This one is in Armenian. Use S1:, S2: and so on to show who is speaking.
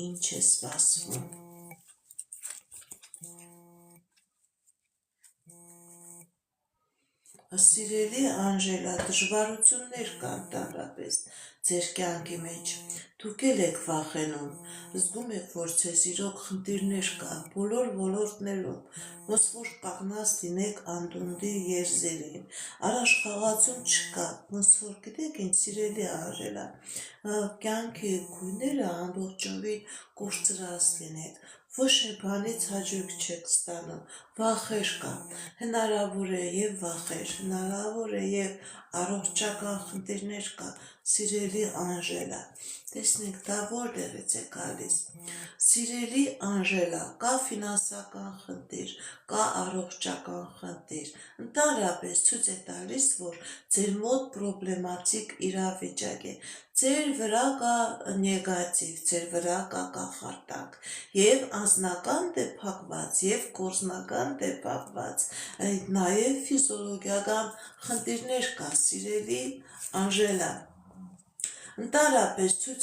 S1: ինչ է սպասվում։ Սիրելի Անժելա, դժվարություններ կան տարապես ձեր կյանքի մեջ, դուք եք վախենում, զգում եք, որ ձեզ իրոք խնդիրներ կան բոլոր ոլորտներում, ոնց որ կանգնած լինեք անդունդի երզերին, առաջխաղացում չկա, ոնց որ գիտեք ինչ սիրելի Անժելա, կյանքի գույները ամբողջովին կորցրած լինեք, ոչ մի բանից հաճույք չեք ստանում, վախեր կան, հնարավոր է և վախեր, հնարավոր է և առողջական խնդիրներ կա, սիրելի Անժելա, տեսնենք դա որտեղից է գալիս, սիրելի Անժելա, կա ֆինանսական խնդիր, կա առողջական խնդիր, ընդհանրապես ցույց է տալիս, որ ձեր մոտ պրոբլեմատիկ իրավիճակ է, ձեր վրա կա նեգատիվ, ձեր վրա կա կախարդանք, և անձնական դեպքված, և գործնական դեպքված, նաև ֆիզիոլոգիական խնդիրներ կա, սիրելի Անժելա, ընդհանրապես ցույց